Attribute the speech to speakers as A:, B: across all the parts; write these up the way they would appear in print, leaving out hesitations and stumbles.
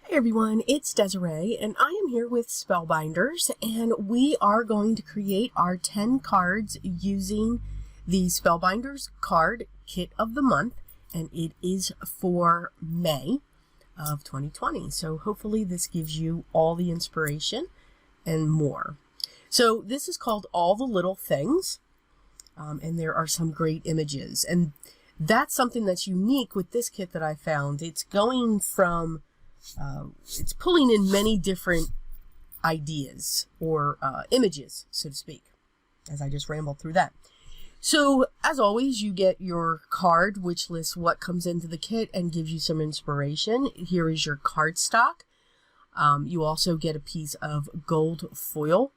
A: Hi everyone, it's Desiree and I am here with Spellbinders, and we are going to create our 10 cards using the Spellbinders card kit of the month, and it is for May of 2020. So hopefully this gives you all the inspiration and more. So this is called All the Little Things, and there are some great images, and that's something that's unique with this kit that I found. It's going from it's pulling in many different ideas or images, so to speak, as I just rambled through that. So as always, you get your card, which lists what comes into the kit and gives you some inspiration. Here is your cardstock. You also get a piece of gold foil.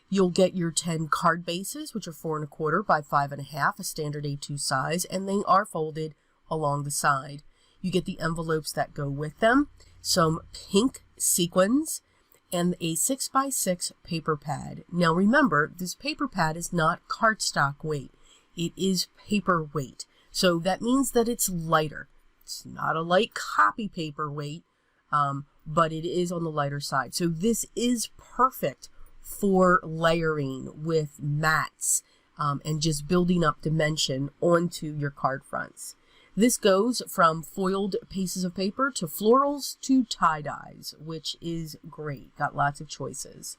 A: You'll get your 10 card bases, which are 4 1/4 by 5 1/2, a standard A2 size, and they are folded along the side. You get the envelopes that go with them, some pink sequins, and a 6x6 paper pad. Now remember, this paper pad is not cardstock weight. It is paper weight. So that means that it's lighter. It's not a light copy paper weight, but it is on the lighter side. So this is perfect for layering with mats and just building up dimension onto your card fronts. This goes from foiled pieces of paper to florals to tie-dyes, which is great. Got lots of choices.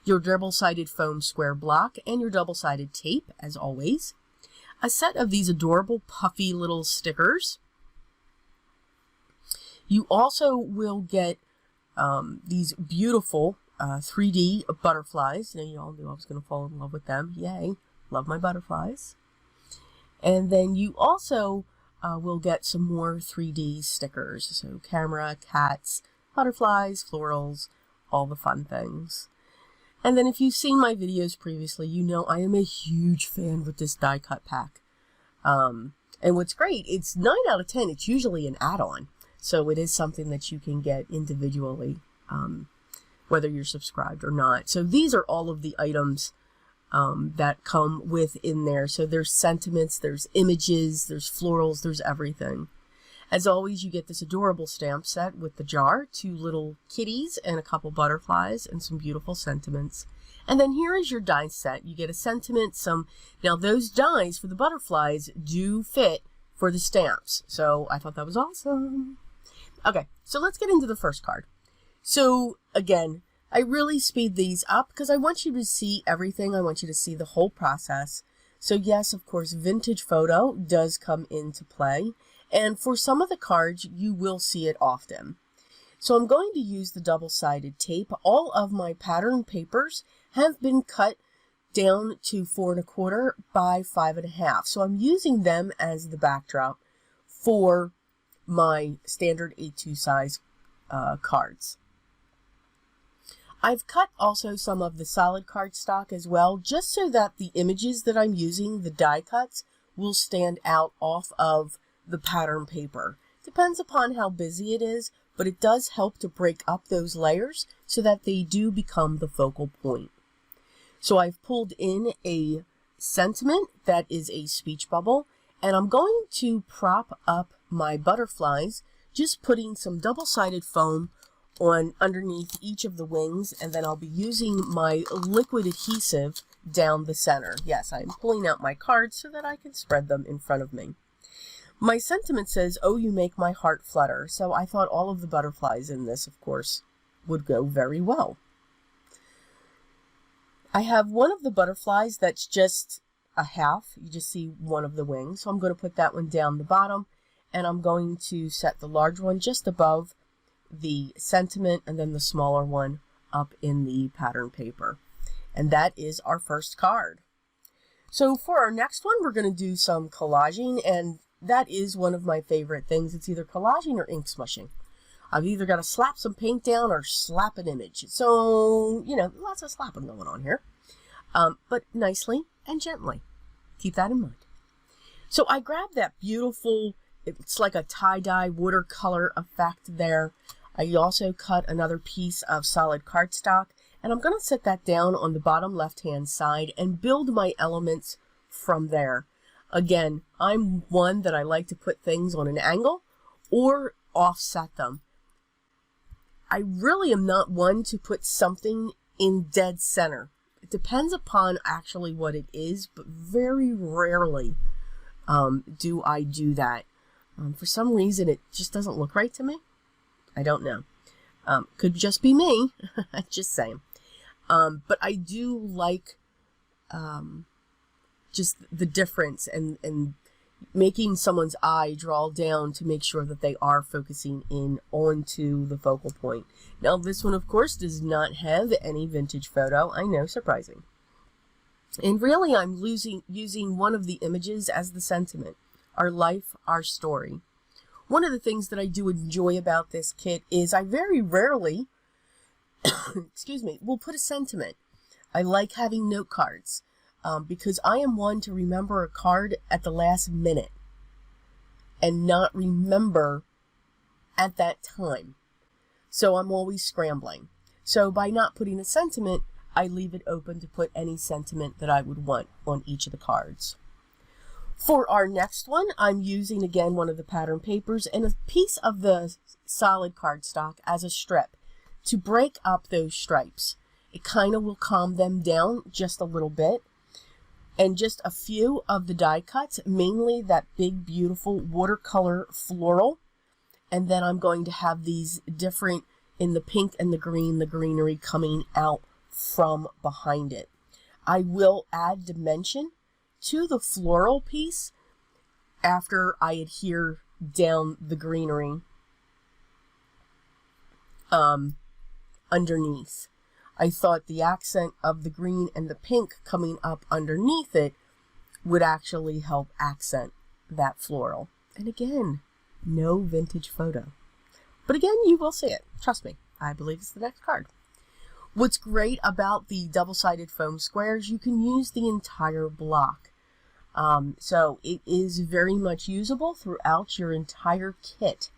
A: Your double-sided foam square block and your double-sided tape, as always. A set of these adorable puffy little stickers. You also will get these beautiful 3D butterflies. Now, you all knew I was going to fall in love with them. Yay. Love my butterflies. And then you also we'll get some more 3D stickers. So camera, cats, butterflies, florals, all the fun things. And then if you've seen my videos previously, you know I am a huge fan with this die cut pack. And what's great, it's 9 out of 10. It's usually an add-on. So it is something that you can get individually, whether you're subscribed or not. So these are all of the items that come within there. So there's sentiments, there's images, there's florals, there's everything. As always, you get this adorable stamp set with the jar, 2 little kitties and a couple butterflies and some beautiful sentiments. And then here is your die set. You get a sentiment, now those dies for the butterflies do fit for the stamps. So I thought that was awesome. Okay, so let's get into the first card. So again, I really speed these up because I want you to see everything. I want you to see the whole process. So yes, of course, vintage photo does come into play. And for some of the cards, you will see it often. So I'm going to use the double-sided tape. All of my pattern papers have been cut down to 4 1/4 by 5 1/2. So I'm using them as the backdrop for my standard A2 size cards. I've cut also some of the solid cardstock as well, just so that the images that I'm using, the die cuts, will stand out off of the pattern paper. Depends upon how busy it is, but it does help to break up those layers so that they do become the focal point. So I've pulled in a sentiment that is a speech bubble, and I'm going to prop up my butterflies, just putting some double-sided foam on underneath each of the wings, and then I'll be using my liquid adhesive down the center. Yes, I'm pulling out my cards so that I can spread them in front of me. My sentiment says, "Oh, you make my heart flutter." So I thought all of the butterflies in this, of course, would go very well. I have one of the butterflies that's just a half. You just see one of the wings. So I'm going to put that one down the bottom, and I'm going to set the large one just above the sentiment, and then the smaller one up in the pattern paper. And that is our first card. So for our next one, we're going to do some collaging, and that is one of my favorite things. It's either collaging or ink smushing. I've either got to slap some paint down or slap an image. So, you know, lots of slapping going on here, but nicely and gently. Keep that in mind. So I grabbed that beautiful, it's like a tie-dye watercolor effect there. I also cut another piece of solid cardstock, and I'm going to set that down on the bottom left-hand side and build my elements from there. Again, I'm one that I like to put things on an angle or offset them. I really am not one to put something in dead center. It depends upon actually what it is, but very rarely do I do that. For some reason, it just doesn't look right to me. I don't know. Could just be me. Just saying. But I do like just the difference and making someone's eye draw down to make sure that they are focusing in onto the focal point. Now, this one, of course, does not have any vintage photo. I know, surprising. And really, I'm using one of the images as the sentiment. Our life, our story. One of the things that I do enjoy about this kit is I very rarely, excuse me, will put a sentiment. I like having note cards because I am one to remember a card at the last minute and not remember at that time. So I'm always scrambling. So by not putting a sentiment, I leave it open to put any sentiment that I would want on each of the cards. For our next one, I'm using again one of the pattern papers and a piece of the solid cardstock as a strip to break up those stripes. It kind of will calm them down just a little bit. And just a few of the die cuts, mainly that big, beautiful watercolor floral. And then I'm going to have these different in the pink and the greenery coming out from behind it. I will add dimension to the floral piece after I adhere down the greenery underneath. I thought the accent of the green and the pink coming up underneath it would actually help accent that floral. And again, no vintage photo. But again, you will see it. Trust me. I believe it's the next card. What's great about the double-sided foam squares, you can use the entire block. So it is very much usable throughout your entire kit.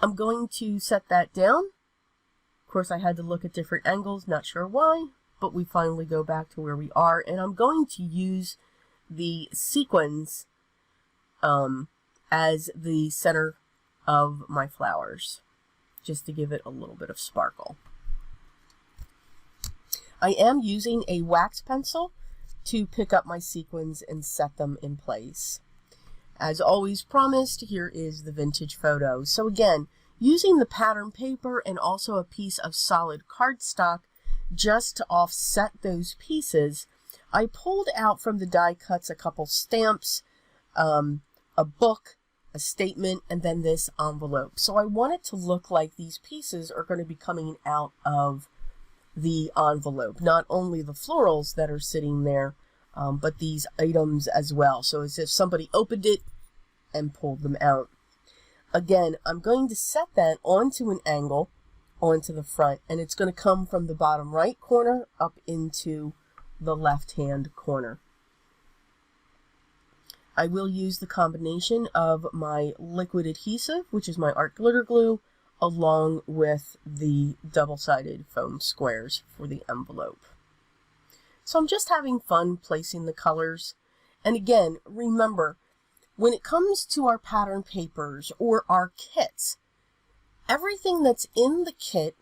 A: I'm going to set that down. Of course, I had to look at different angles, not sure why, but we finally go back to where we are. And I'm going to use the sequins as the center of my flowers, just to give it a little bit of sparkle. I am using a wax pencil to pick up my sequins and set them in place. As always promised, here is the vintage photo. So again, using the pattern paper and also a piece of solid cardstock just to offset those pieces, I pulled out from the die cuts a couple stamps, a book, a statement, and then this envelope. So I want it to look like these pieces are going to be coming out of the envelope, not only the florals that are sitting there, but these items as well. So as if somebody opened it and pulled them out. Again, I'm going to set that onto an angle onto the front, and it's going to come from the bottom right corner up into the left hand corner. I will use the combination of my liquid adhesive, which is my art glitter glue, along with the double-sided foam squares for the envelope. So I'm just having fun placing the colors. And again, remember, when it comes to our pattern papers or our kits, everything that's in the kit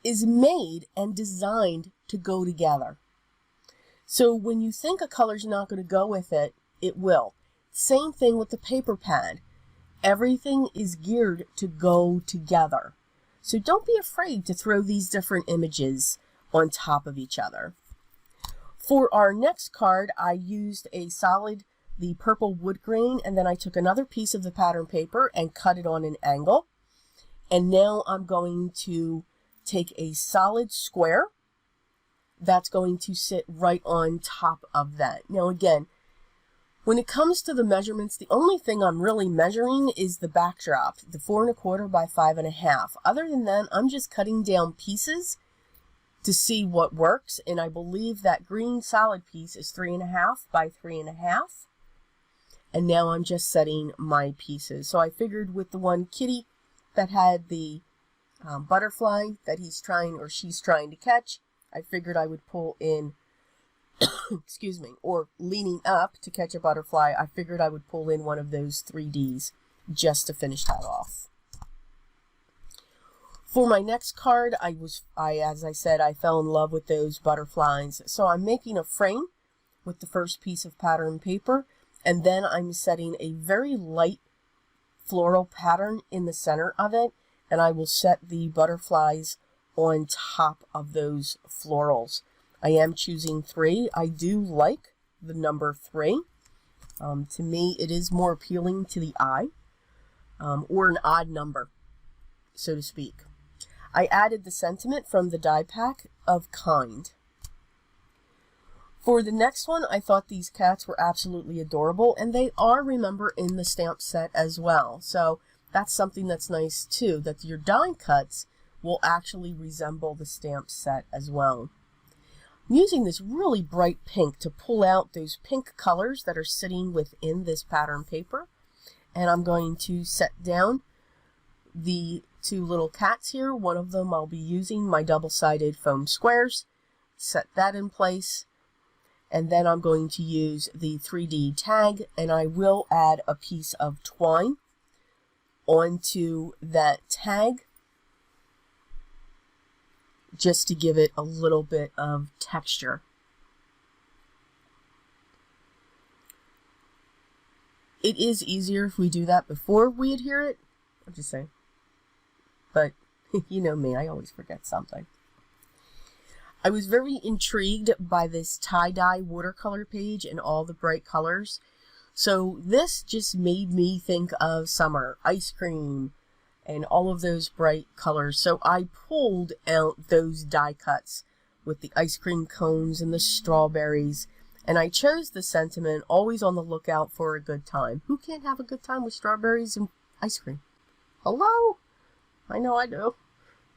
A: is made and designed to go together. So when you think a color's not going to go with it, it will. Same thing with the paper pad. Everything is geared to go together. So don't be afraid to throw these different images on top of each other. For our next card, I used the purple wood grain, and then I took another piece of the pattern paper and cut it on an angle. And now I'm going to take a solid square that's going to sit right on top of that. Now again, when it comes to the measurements, the only thing I'm really measuring is the backdrop, the 4 1/4 by 5 1/2. Other than that, I'm just cutting down pieces to see what works. And I believe that green solid piece is 3 1/2 by 3 1/2. And now I'm just setting my pieces. So I figured with the one kitty that had the butterfly that he's trying or she's trying to catch, I figured I would pull in excuse me, or leaning up to catch a butterfly, I figured I would pull in one of those 3Ds just to finish that off. For my next card, as I said, I fell in love with those butterflies. So I'm making a frame with the first piece of pattern paper, and then I'm setting a very light floral pattern in the center of it, and I will set the butterflies on top of those florals. I am choosing 3. I do like the number 3. To me, it is more appealing to the eye, or an odd number, so to speak. I added the sentiment from the die pack of kind. For the next one, I thought these cats were absolutely adorable, and they are, remember, in the stamp set as well. So that's something that's nice too, that your die cuts will actually resemble the stamp set as well. I'm using this really bright pink to pull out those pink colors that are sitting within this pattern paper. And I'm going to set down the 2 little cats here. One of them I'll be using my double-sided foam squares. Set that in place. And then I'm going to use the 3D tag, and I will add a piece of twine onto that tag just to give it a little bit of texture. It is easier if we do that before we adhere it. I'm just saying. But you know me, I always forget something. I was very intrigued by this tie-dye watercolor page and all the bright colors. So this just made me think of summer, ice cream, and all of those bright colors. So I pulled out those die cuts with the ice cream cones and the strawberries. And I chose the sentiment, always on the lookout for a good time. Who can't have a good time with strawberries and ice cream? Hello? I know I do.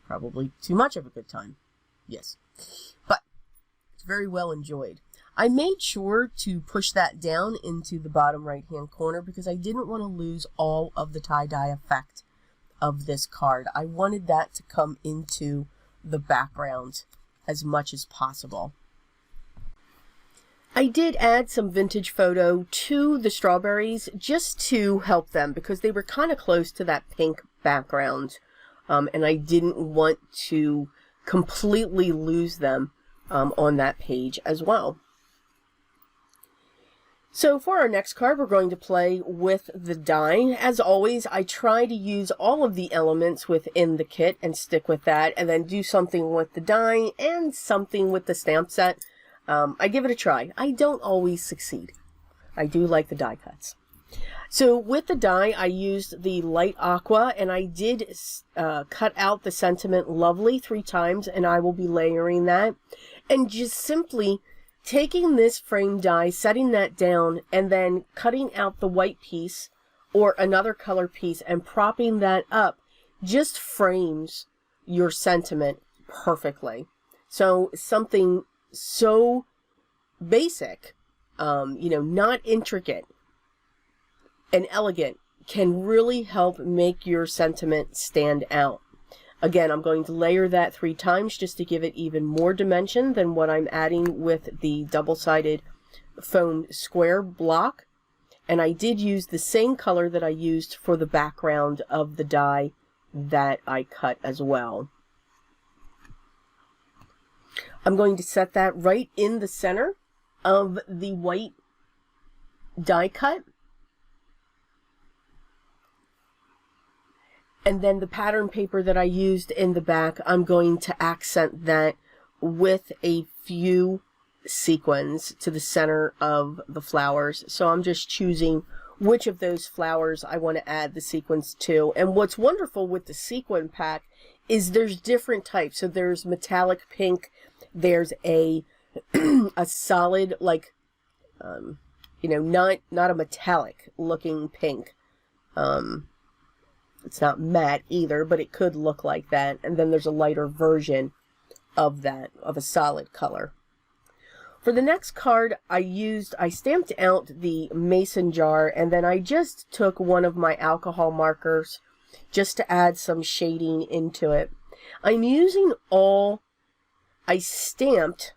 A: Probably too much of a good time. Yes. But it's very well enjoyed. I made sure to push that down into the bottom right hand corner because I didn't want to lose all of the tie-dye effect of this card. I wanted that to come into the background as much as possible. I did add some vintage photo to the strawberries just to help them because they were kind of close to that pink background, and I didn't want to completely lose them on that page as well. So for our next card, we're going to play with the die. As always, I try to use all of the elements within the kit and stick with that, and then do something with the die and something with the stamp set. I give it a try. I don't always succeed. I do like the die cuts. So with the die, I used the light aqua, and I did cut out the sentiment lovely 3 times, and I will be layering that. And just simply taking this frame die, setting that down, and then cutting out the white piece or another color piece and propping that up just frames your sentiment perfectly. So something so basic, not intricate and elegant, can really help make your sentiment stand out. Again, I'm going to layer that 3 times just to give it even more dimension than what I'm adding with the double-sided foam square block. And I did use the same color that I used for the background of the die that I cut as well. I'm going to set that right in the center of the white die cut. And then the pattern paper that I used in the back, I'm going to accent that with a few sequins to the center of the flowers. So I'm just choosing which of those flowers I want to add the sequins to. And what's wonderful with the sequin pack is there's different types. So there's metallic pink, there's a a solid, like, not a metallic looking pink. It's not matte either, but it could look like that. And then there's a lighter version of that, of a solid color. For the next card, I stamped out the mason jar, and then I just took one of my alcohol markers just to add some shading into it. I'm using I stamped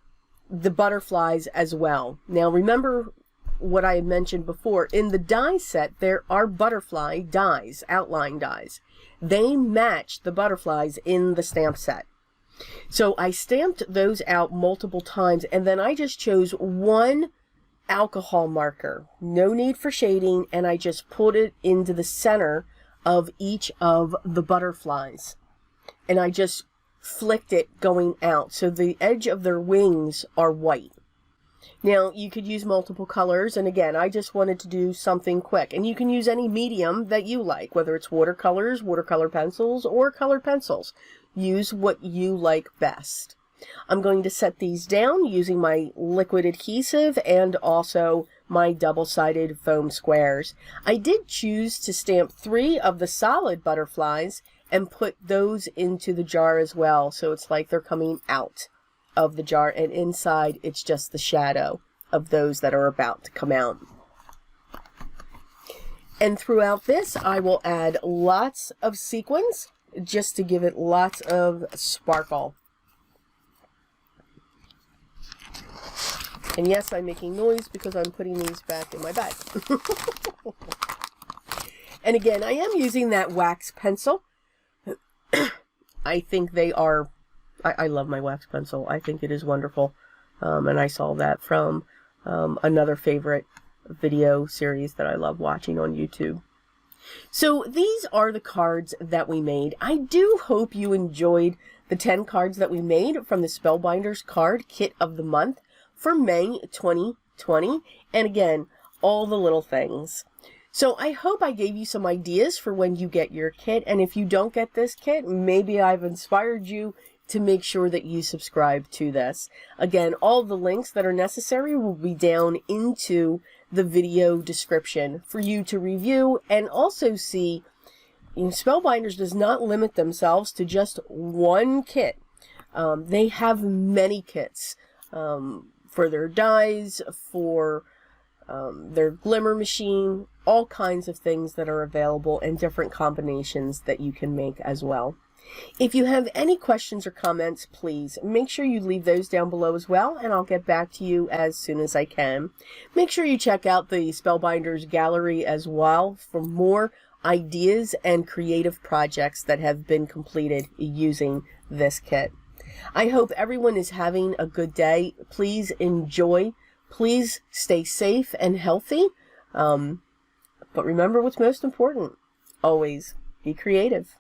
A: the butterflies as well. Now remember, what I had mentioned before, in the die set, there are butterfly dies, outline dies. They match the butterflies in the stamp set. So I stamped those out multiple times, and then I just chose one alcohol marker, no need for shading, and I just put it into the center of each of the butterflies. And I just flicked it going out, so the edge of their wings are white. Now, you could use multiple colors, and again, I just wanted to do something quick. And you can use any medium that you like, whether it's watercolors, watercolor pencils, or colored pencils. Use what you like best. I'm going to set these down using my liquid adhesive and also my double-sided foam squares. I did choose to stamp 3 of the solid butterflies and put those into the jar as well, so it's like they're coming out of the jar, and inside it's just the shadow of those that are about to come out. And throughout this, I will add lots of sequins just to give it lots of sparkle. And yes, I'm making noise because I'm putting these back in my bag. And again, I am using that wax pencil. I think they are, I love my wax pencil. I think it is wonderful. And I saw that from another favorite video series that I love watching on YouTube. So these are the cards that we made. I do hope you enjoyed the 10 cards that we made from the Spellbinders card kit of the month for May 2020. And again, all the little things. So I hope I gave you some ideas for when you get your kit. And if you don't get this kit, maybe I've inspired you to make sure that you subscribe to this. Again, all the links that are necessary will be down into the video description for you to review and also see. Spellbinders does not limit themselves to just one kit. They have many kits for their dies, for their glimmer machine, all kinds of things that are available and different combinations that you can make as well. If you have any questions or comments, please make sure you leave those down below as well, and I'll get back to you as soon as I can. Make sure you check out the Spellbinders gallery as well for more ideas and creative projects that have been completed using this kit. I hope everyone is having a good day. Please enjoy. Please stay safe and healthy. But remember what's most important. Always be creative.